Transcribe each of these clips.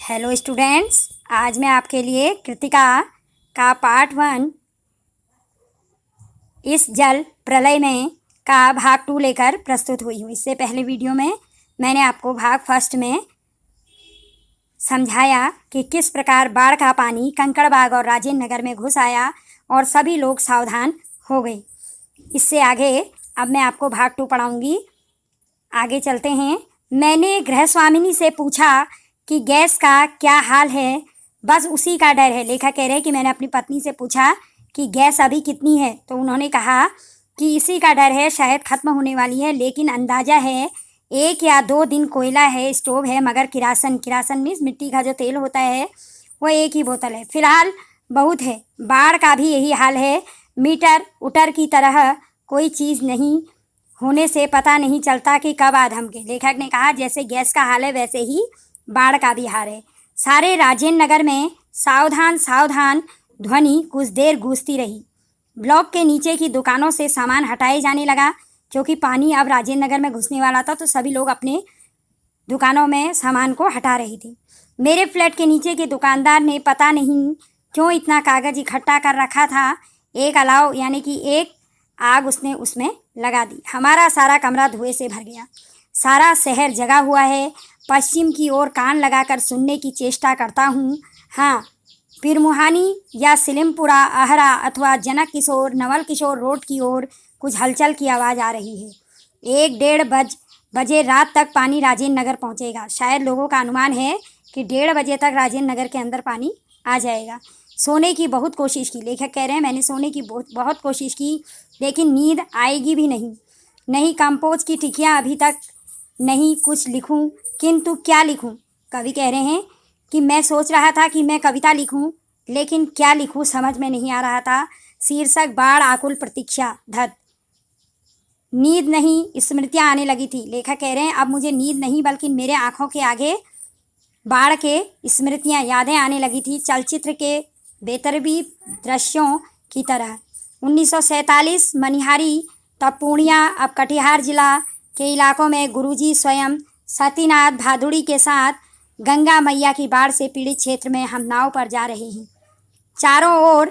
Hello students, आज मैं आपके लिए कृतिका का पार्ट 1 इस जल प्रलय में का भाग 2 लेकर प्रस्तुत हुई हूँ। इससे पहले वीडियो में मैंने आपको भाग फर्स्ट में समझाया कि किस प्रकार बाढ़ का पानी कंकड़बाग और राजेंद्र नगर में घुस आया और सभी लोग सावधान हो गए। इससे आगे अब मैं आपको भाग 2 पढ़ाऊँगी। आगे चलते हैं। मैंने गृहस्वामिनी से पूछा कि गैस का क्या हाल है, बस उसी का डर है। लेखक कह रहे हैं कि मैंने अपनी पत्नी से पूछा कि गैस अभी कितनी है, तो उन्होंने कहा कि इसी का डर है, शायद ख़त्म होने वाली है, लेकिन अंदाज़ा है 1 या 2 दिन कोयला है, स्टोव है, मगर किरासन मीन्स मिट्टी का जो तेल होता है वो 1 ही बोतल है। फ़िलहाल बहुत है। बाढ़ का भी यही हाल है। मीटर उटर की तरह कोई चीज़ नहीं होने से पता नहीं चलता कि कब आ धमके। लेखक ने कहा जैसे गैस का हाल है वैसे ही बाढ़ का भी हाल है। सारे राजेंद्र नगर में सावधान सावधान ध्वनि कुछ देर गूंजती रही। ब्लॉक के नीचे की दुकानों से सामान हटाए जाने लगा, क्योंकि पानी अब राजेंद्र नगर में घुसने वाला था, तो सभी लोग अपने दुकानों में सामान को हटा रही थी। मेरे फ्लैट के नीचे के दुकानदार ने पता नहीं क्यों इतना कागज़ इकट्ठा कर रखा था। एक अलाव यानी कि एक आग उसने उसमें लगा दी। हमारा सारा कमरा धुएं से भर गया। सारा शहर जगा हुआ है। पश्चिम की ओर कान लगाकर सुनने की चेष्टा करता हूँ। हाँ, पिरमुहानी या सिलिमपुरा, आहरा अथवा जनक किशोर, नवल किशोर रोड की ओर कुछ हलचल की आवाज़ आ रही है। 1-1:30 बजे रात तक पानी राजेंद्र नगर पहुँचेगा। शायद लोगों का अनुमान है कि 1:30 बजे तक राजेंद्र नगर के अंदर पानी आ जाएगा। सोने की बहुत कोशिश की। लेखक कह रहे हैं मैंने सोने की बहुत कोशिश की, लेकिन नींद आएगी भी नहीं। कंपोज की टिकियाँ अभी तक नहीं। कुछ लिखूं, किंतु क्या लिखूं? कवि कह रहे हैं कि मैं सोच रहा था कि मैं कविता लिखूं, लेकिन क्या लिखूं समझ में नहीं आ रहा था। शीर्षक बाढ़ आकुल प्रतीक्षा धत। नींद नहीं, स्मृतियाँ आने लगी थी। लेखक कह रहे हैं अब मुझे नींद नहीं, बल्कि मेरे आँखों के आगे बाढ़ के स्मृतियाँ, यादें आने लगी थी, चलचित्र के बेतरतीब दृश्यों की तरह। 1947 मनिहारी, तब पूर्णिया, अब कटिहार जिला के इलाकों में गुरुजी स्वयं सतीनाथ भादुड़ी के साथ गंगा मैया की बाढ़ से पीड़ित क्षेत्र में हम नाव पर जा रहे हैं। चारों ओर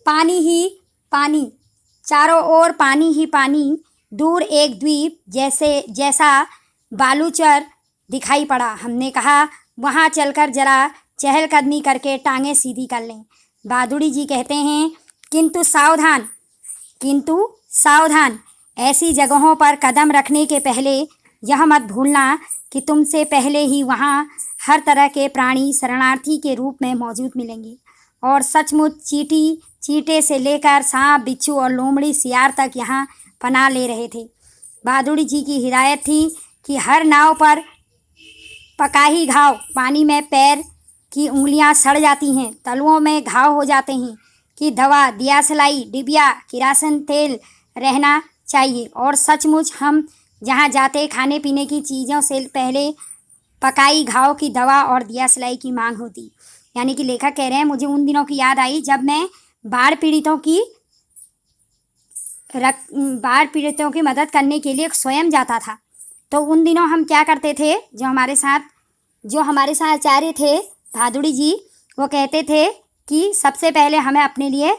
पानी ही पानी, चारों ओर पानी ही पानी। दूर एक द्वीप जैसा बालूचर दिखाई पड़ा। हमने कहा वहाँ चलकर जरा चहलकदमी करके टांगें सीधी कर लें। भादुड़ी जी कहते हैं किंतु सावधान, ऐसी जगहों पर कदम रखने के पहले यह मत भूलना कि तुमसे पहले ही वहाँ हर तरह के प्राणी शरणार्थी के रूप में मौजूद मिलेंगे। और सचमुच चीटे से लेकर सांप, बिच्छू और लोमड़ी सियार तक यहाँ पनाह ले रहे थे। भादुड़ी जी की हिदायत थी कि हर नाव पर पकाही घाव, पानी में पैर की उंगलियां सड़ जाती हैं, तलुओं में घाव हो जाते हैं, कि दवा, दियासलाई, डिबिया, किरासन तेल रहना चाहिए। और सचमुच हम जहाँ जाते खाने पीने की चीज़ों से पहले पकाई घाव की दवा और दियासलाई की मांग होती। यानी कि लेखक कह रहे हैं मुझे उन दिनों की याद आई जब मैं बाढ़ पीड़ितों की मदद करने के लिए स्वयं जाता था। तो उन दिनों हम क्या करते थे, जो हमारे साथ आचार्य थे भादुड़ी जी, वो कहते थे कि सबसे पहले हमें अपने लिए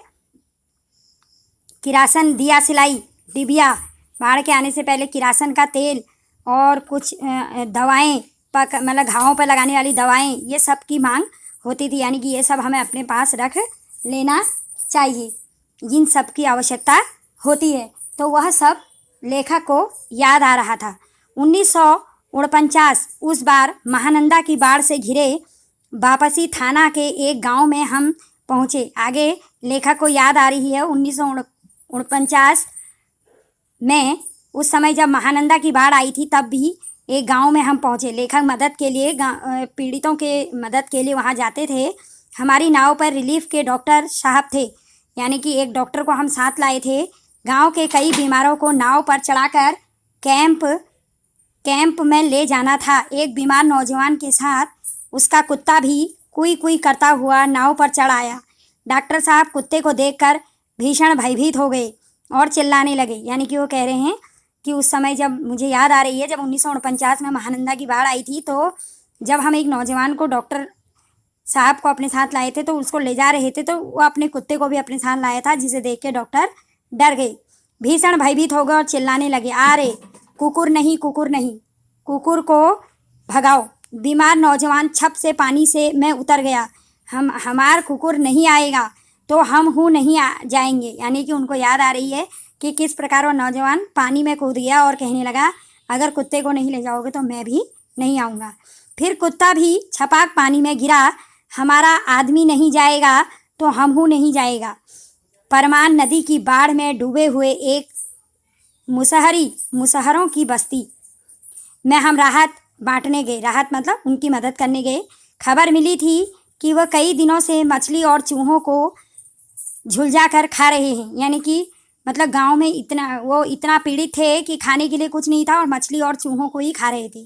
किरासन, दियासलाई, डिबिया, बाढ़ के आने से पहले किरासन का तेल और कुछ दवाएं, मतलब घावों पर लगाने वाली दवाएं, ये सब की मांग होती थी। यानी कि ये सब हमें अपने पास रख लेना चाहिए, जिन सब की आवश्यकता होती है। तो वह सब लेखक को याद आ रहा था। 1949 उस बार महानंदा की बाढ़ से घिरे वापसी थाना के एक गांव में हम पहुंचे। आगे लेखक को याद आ रही है 1949 में, उस समय जब महानंदा की बाढ़ आई थी, तब भी एक गांव में हम पहुंचे। लेखक मदद के लिए, पीड़ितों के मदद के लिए वहां जाते थे। हमारी नाव पर रिलीफ के डॉक्टर साहब थे, यानी कि एक डॉक्टर को हम साथ लाए थे। गांव के कई बीमारों को नाव पर चढ़ाकर कैंप में ले जाना था। एक बीमार नौजवान के साथ उसका कुत्ता भी कुई करता हुआ नाव पर चढ़ आया। डॉक्टर साहब कुत्ते को देखकर भीषण भयभीत हो गए और चिल्लाने लगे। यानी कि वो कह रहे हैं कि उस समय, जब मुझे याद आ रही है, जब 1949 में महानंदा की बाढ़ आई थी, तो जब हम एक नौजवान को डॉक्टर साहब को अपने साथ लाए थे, तो उसको ले जा रहे थे, तो वो अपने कुत्ते को भी अपने साथ लाया था, जिसे देख के डॉक्टर डर गए, भीषण भयभीत हो गए और चिल्लाने लगे, अरे कुकुर नहीं, कुकुर नहीं, कुकुर को भगाओ। बीमार नौजवान छप से पानी से में उतर गया, हमार कुकुर नहीं आएगा तो हम हूँ नहीं जाएंगे। यानी कि उनको याद आ रही है कि किस प्रकार वो नौजवान पानी में कूद गया और कहने लगा, अगर कुत्ते को नहीं ले जाओगे तो मैं भी नहीं आऊँगा। फिर कुत्ता भी छपाक पानी में गिरा, हमारा आदमी नहीं जाएगा तो हम हूँ नहीं जाएगा। परमान नदी की बाढ़ में डूबे हुए एक मुसहरों की बस्ती में हम राहत बांटने गए। राहत मतलब उनकी मदद करने गए। खबर मिली थी कि वह कई दिनों से मछली और चूहों को झुलझा कर खा रहे हैं। यानी कि मतलब गांव में इतना पीड़ित थे कि खाने के लिए कुछ नहीं था और मछली और चूहों को ही खा रहे थे,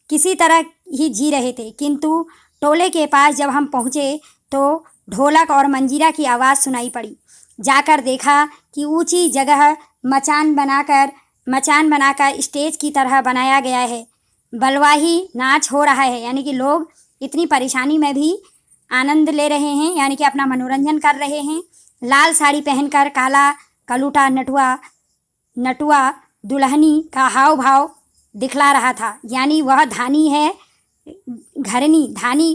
किसी तरह ही जी रहे थे। किंतु टोले के पास जब हम पहुँचे तो ढोलक और मंजीरा की आवाज़ सुनाई पड़ी। जाकर देखा कि ऊंची जगह मचान बनाकर स्टेज की तरह बनाया गया है, बलवाही नाच हो रहा है। यानी कि लोग इतनी परेशानी में भी आनंद ले रहे हैं, यानी कि अपना मनोरंजन कर रहे हैं। लाल साड़ी पहनकर काला कलूटा नटुआ दुल्हनी का हाव भाव दिखला रहा था। यानी वह धानी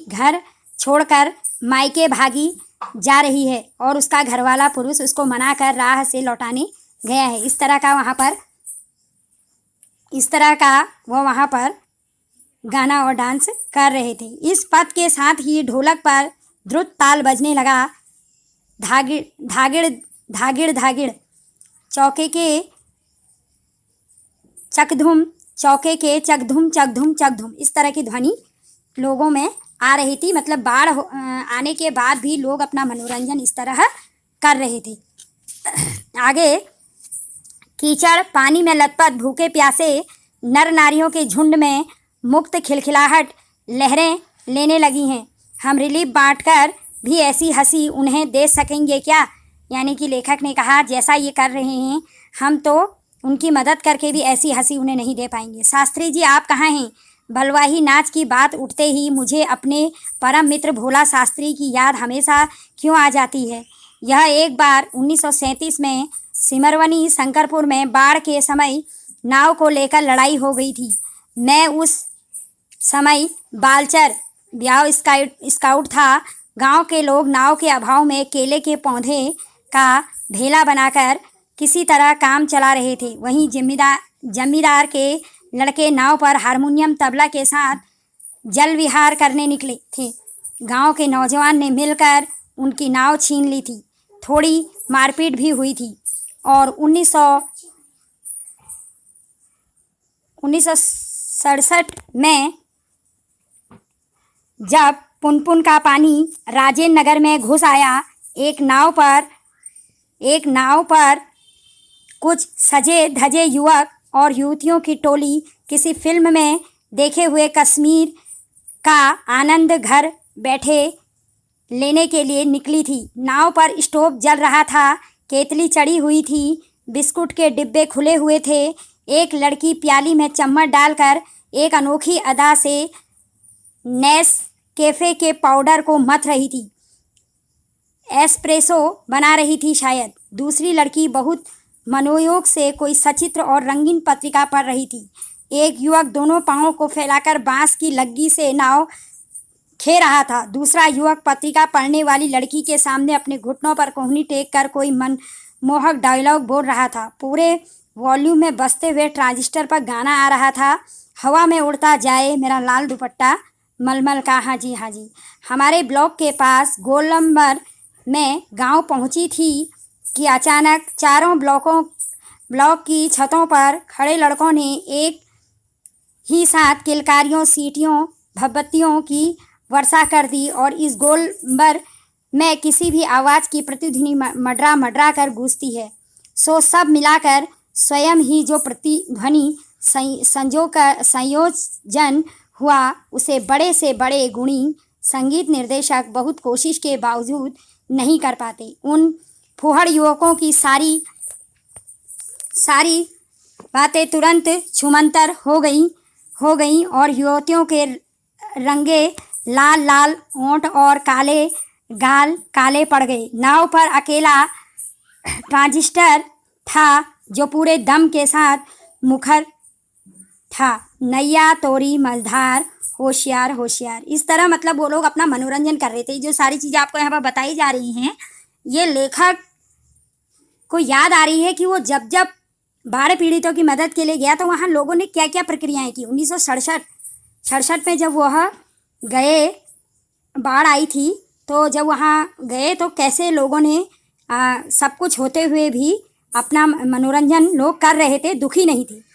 घर छोड़कर मायके भागी जा रही है और उसका घरवाला पुरुष उसको मनाकर राह से लौटाने गया है। इस तरह का वो वहाँ पर गाना और डांस कर रहे थे। इस पद के साथ ही ढोलक पर द्रुत ताल बजने लगा। धागिड़ धागिड़ चौके के चकधुम चकधुम, इस तरह की ध्वनि लोगों में आ रही थी। मतलब बाढ़ आने के बाद भी लोग अपना मनोरंजन इस तरह कर रहे थे। आगे, कीचड़ पानी में लथपथ भूखे प्यासे नर नारियों के झुंड में मुक्त खिलखिलाहट लहरें लेने लगी हैं। हम रिलीफ बांटकर भी ऐसी हंसी उन्हें दे सकेंगे क्या? यानी कि लेखक ने कहा, जैसा ये कर रहे हैं हम तो उनकी मदद करके भी ऐसी हंसी उन्हें नहीं दे पाएंगे। शास्त्री जी आप कहाँ हैं? बलवाही नाच की बात उठते ही मुझे अपने परम मित्र भोला शास्त्री की याद हमेशा क्यों आ जाती है। यह एक बार 1937 में सिमरवनी शंकरपुर में बाढ़ के समय नाव को लेकर लड़ाई हो गई थी। मैं उस समय बालचर ब्याव स्काउट था। गांव के लोग नाव के अभाव में केले के पौधे का ढेला बनाकर किसी तरह काम चला रहे थे। वहीं जमींदार के लड़के नाव पर हारमोनियम तबला के साथ जल विहार करने निकले थे। गांव के नौजवान ने मिलकर उनकी नाव छीन ली थी। थोड़ी मारपीट भी हुई थी और 1967 में जब पुनपुन का पानी राजेंद्र नगर में घुस आया, एक नाव पर कुछ सजे धजे युवक और युवतियों की टोली किसी फिल्म में देखे हुए कश्मीर का आनंद घर बैठे लेने के लिए निकली थी। नाव पर स्टोव जल रहा था, केतली चढ़ी हुई थी, बिस्कुट के डिब्बे खुले हुए थे। एक लड़की प्याली में चम्मच डालकर एक अनोखी अदा से नेस कैफ़े के पाउडर को मथ रही थी, एस्प्रेसो बना रही थी शायद। दूसरी लड़की बहुत मनोयोग से कोई सचित्र और रंगीन पत्रिका पढ़ रही थी। एक युवक दोनों पांवों को फैलाकर बांस की लग्गी से नाव खे रहा था। दूसरा युवक पत्रिका पढ़ने वाली लड़की के सामने अपने घुटनों पर कोहनी टेक कर कोई मनमोहक डायलॉग बोल रहा था। पूरे वॉल्यूम में बजते हुए ट्रांजिस्टर पर गाना आ रहा था, हवा में उड़ता जाए मेरा लाल दुपट्टा मलमल का। हाँ जी। हमारे ब्लॉक के पास गोलंबर में गांव पहुंची थी कि अचानक चारों ब्लॉक की छतों पर खड़े लड़कों ने एक ही साथ किलकारियों, सीटियों, भभत्तियों की वर्षा कर दी और इस गोलंबर में किसी भी आवाज़ की प्रतिध्वनि मडरा कर गूंजती है। सो सब मिलाकर स्वयं ही जो प्रतिध्वनि संयोजन हुआ, उसे बड़े से बड़े गुणी संगीत निर्देशक बहुत कोशिश के बावजूद नहीं कर पाते। उन फूहड़ युवकों की सारी बातें तुरंत छूमंतर हो गईं और युवतियों के रंगे लाल लाल ओंठ और काले गाल काले पड़ गए। नाव पर अकेला ट्रांजिस्टर था जो पूरे दम के साथ मुखर था। नैया तोरी मझधार होशियार होशियार। इस तरह मतलब वो लोग अपना मनोरंजन कर रहे थे। जो सारी चीज़ें आपको यहाँ पर बताई जा रही हैं, ये लेखक को याद आ रही है कि वो जब जब बाढ़ पीड़ितों की मदद के लिए गया तो वहाँ लोगों ने क्या क्या प्रक्रियाएं की। 1967 में जब वह गए, बाढ़ आई थी, तो जब वहाँ गए तो कैसे लोगों ने सब कुछ होते हुए भी अपना मनोरंजन लोग कर रहे थे, दुखी नहीं थे।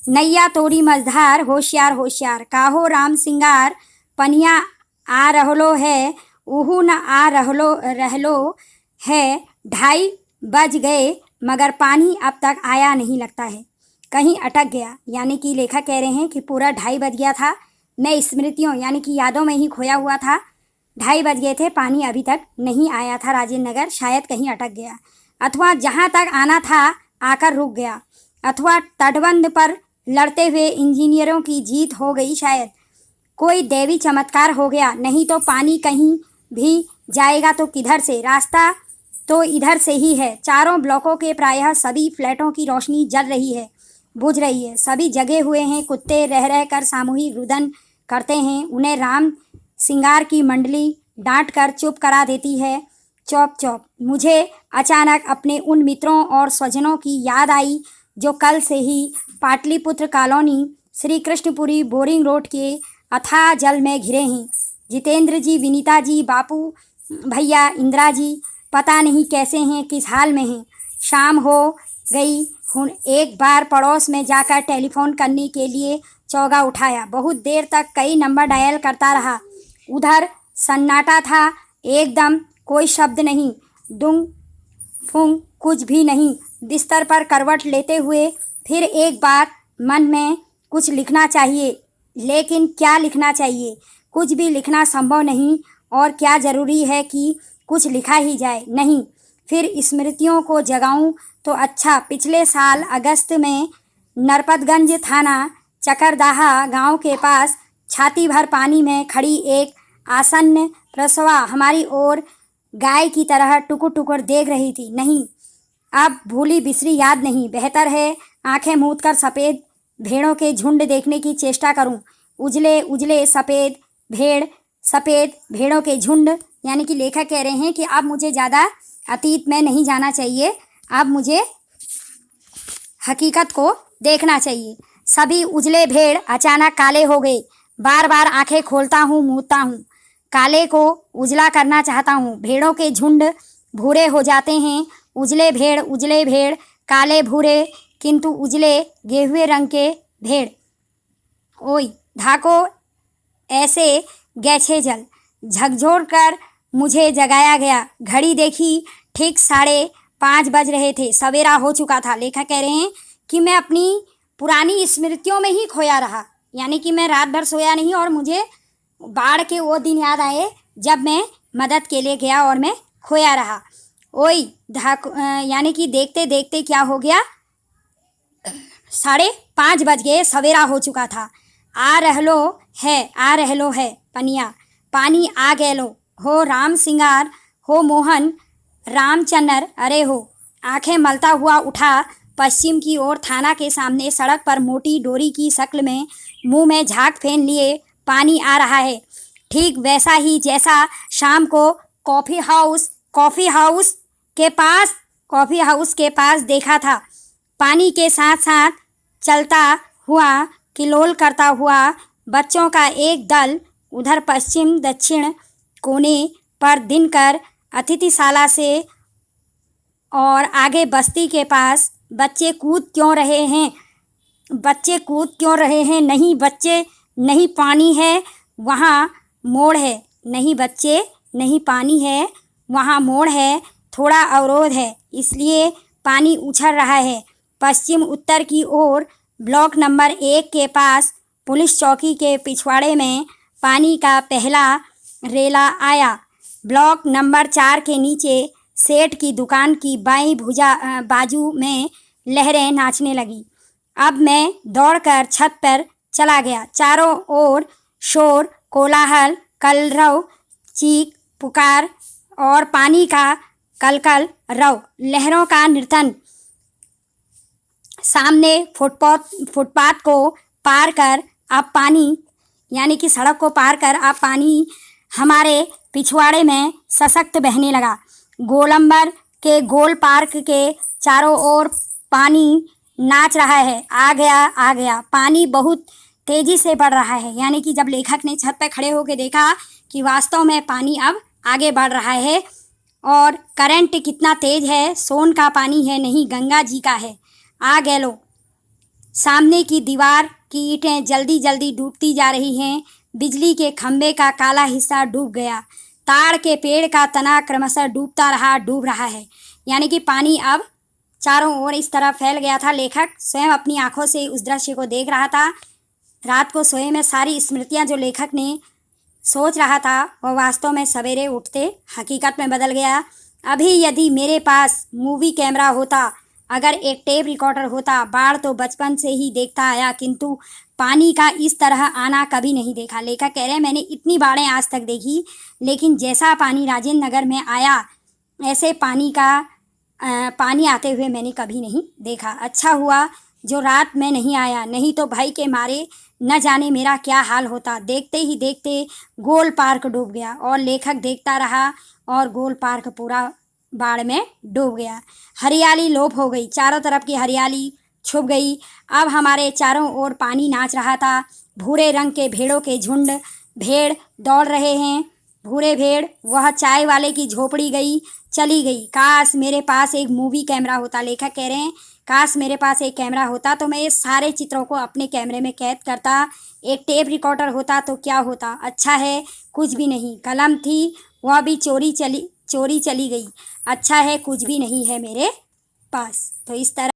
नैया तोरी मझधार होशियार होशियार, काहो राम सिंगार पनिया आ रहलो है, उहू न आ रहलो है। 2:30 बज गए मगर पानी अब तक आया नहीं, लगता है कहीं अटक गया। यानी कि लेखक कह रहे हैं कि पूरा 2:30 बज गया था, मैं स्मृतियों यानी कि यादों में ही खोया हुआ था। 2:30 बज गए थे, पानी अभी तक नहीं आया था राजेंद्र नगर, शायद कहीं अटक गया, अथवा जहाँ तक आना था आकर रुक गया, अथवा तटबंध पर लड़ते हुए इंजीनियरों की जीत हो गई, शायद कोई दैवी चमत्कार हो गया। नहीं तो पानी कहीं भी जाएगा तो किधर से, रास्ता तो इधर से ही है। चारों ब्लॉकों के प्रायः सभी फ्लैटों की रोशनी जल रही है, बुझ रही है। सभी जगे हुए हैं, कुत्ते रह रह कर सामूहिक रुदन करते हैं। उन्हें राम सिंगार की मंडली डांट कर चुप करा देती है। चौप चौप। मुझे अचानक अपने उन मित्रों और स्वजनों की याद आई जो कल से ही Pataliputra colony Shri Krishnapuri boring road के अथाह जल में घिरे हैं। जितेंद्र जी, विनीता जी, बापू भैया, इंदिरा जी पता नहीं कैसे हैं, किस हाल में हैं। शाम हो गई। एक बार पड़ोस में जाकर टेलीफोन करने के लिए चौगा उठाया। बहुत देर तक कई नंबर डायल करता रहा। उधर सन्नाटा था एकदम, कोई शब्द नहीं, दुंग फुंग कुछ भी नहीं। बिस्तर पर करवट लेते हुए फिर एक बार मन में कुछ लिखना चाहिए, लेकिन क्या लिखना चाहिए? कुछ भी लिखना संभव नहीं, और क्या ज़रूरी है कि कुछ लिखा ही जाए? नहीं, फिर स्मृतियों को जगाऊं तो अच्छा। पिछले साल अगस्त में नरपतगंज थाना चकरदाहा गांव के पास छाती भर पानी में खड़ी एक आसन्न प्रसवा हमारी ओर गाय की तरह टुकुर टुकुर देख रही थी। नहीं, अब भूली बिसरी याद नहीं। बेहतर है आंखें मूंद कर सफ़ेद भेड़ों के झुंड देखने की चेष्टा करूं। उजले उजले सफ़ेद भेड़ों के झुंड। यानी कि लेखक कह रहे हैं कि अब मुझे ज़्यादा अतीत में नहीं जाना चाहिए, अब मुझे हकीकत को देखना चाहिए। सभी उजले भेड़ अचानक काले हो गए। बार बार आंखें खोलता हूँ, मूंदता हूँ, काले को उजला करना चाहता हूँ। भेड़ों के झुंड भूरे हो जाते हैं। उजले भेड़ काले भूरे, किंतु उजले गेहुए रंग के भेड़। ओई धाको ऐसे गैछे जल। झकझोर कर मुझे जगाया गया। घड़ी देखी, ठीक 5:30 बज रहे थे, सवेरा हो चुका था। लेखक कह रहे हैं कि मैं अपनी पुरानी स्मृतियों में ही खोया रहा, यानी कि मैं रात भर सोया नहीं, और मुझे बाढ़ के वो दिन याद आए जब मैं मदद के लिए गया और मैं खोया रहा। ओई यानी कि देखते देखते क्या हो गया, 5:30 बज गए, सवेरा हो चुका था। आ रहलो है पनिया, पानी आ गैलो हो। राम सिंगार हो, मोहन रामचंद्र अरे हो। आंखें मलता हुआ उठा पश्चिम की ओर। थाना के सामने सड़क पर मोटी डोरी की शक्ल में मुंह में झाग फेन लिए पानी आ रहा है, ठीक वैसा ही जैसा शाम को कॉफ़ी हाउस के पास देखा था। पानी के साथ साथ चलता हुआ, किलोल करता हुआ बच्चों का एक दल। उधर पश्चिम दक्षिण कोने पर दिनकर अतिथिशाला से और आगे बस्ती के पास बच्चे कूद क्यों रहे हैं? नहीं बच्चे, नहीं पानी है, वहाँ मोड़ है। नहीं बच्चे, नहीं पानी है, वहाँ मोड़ है। थोड़ा अवरोध है, इसलिए पानी उछल रहा है। पश्चिम उत्तर की ओर ब्लॉक नंबर 1 के पास पुलिस चौकी के पिछवाड़े में पानी का पहला रेला आया। ब्लॉक नंबर 4 के नीचे सेठ की दुकान की बाईं बाजू में लहरें नाचने लगी। अब मैं दौड़कर छत पर चला गया। चारों ओर शोर कोलाहल कलरव, चीख पुकार और पानी का कलकल रव, लहरों का नर्तन। सामने फुटपाथ को पार कर अब पानी यानी कि सड़क को पार कर अब पानी हमारे पिछवाड़े में सशक्त बहने लगा। गोलंबर के गोल पार्क के चारों ओर पानी नाच रहा है। आ गया आ गया। पानी बहुत तेजी से बढ़ रहा है। यानी कि जब लेखक ने छत पर खड़े होकर देखा कि वास्तव में पानी अब आगे बढ़ रहा है और करंट कितना तेज है, सोन का पानी है नहीं गंगा जी का है। आ गए लो। सामने की दीवार की ईंटें जल्दी जल्दी डूबती जा रही हैं। बिजली के खंभे का काला हिस्सा डूब गया। ताड़ के पेड़ का तना क्रमशः डूब रहा है। यानी कि पानी अब चारों ओर इस तरह फैल गया था। लेखक स्वयं अपनी आंखों से उस दृश्य को देख रहा था। रात को सोए में सारी स्मृतियां जो लेखक ने सोच रहा था वह वास्तव में सवेरे उठते हकीकत में बदल गया। अभी यदि मेरे पास मूवी कैमरा होता, अगर एक टेप रिकॉर्डर होता, बाढ़ तो बचपन से ही देखता आया किंतु पानी का इस तरह आना कभी नहीं देखा। लेखक कह रहे हैं मैंने इतनी बाढ़ें आज तक देखी, लेकिन जैसा पानी राजेंद्र नगर में आया ऐसे पानी आते हुए मैंने कभी नहीं देखा। अच्छा हुआ जो रात में नहीं आया, नहीं तो भय के मारे न जाने मेरा क्या हाल होता। देखते ही देखते गोल पार्क डूब गया और लेखक देखता रहा और गोल पार्क पूरा बाढ़ में डूब गया। हरियाली लोप हो गई। चारों तरफ की हरियाली छुप गई। अब हमारे चारों ओर पानी नाच रहा था। भूरे रंग के भेड़ों के झुंड, भेड़ दौड़ रहे हैं। भूरे भेड़। वह चाय वाले की झोपड़ी चली गई। काश मेरे पास एक मूवी कैमरा होता। लेखक कह रहे हैं काश मेरे पास एक कैमरा होता तो मैं ये सारे चित्रों को अपने कैमरे में कैद करता। एक टेप रिकॉर्डर होता तो क्या होता। अच्छा है कुछ भी नहीं। कलम थी वह भी चोरी चली गई। अच्छा है कुछ भी नहीं है मेरे पास। तो इस तरह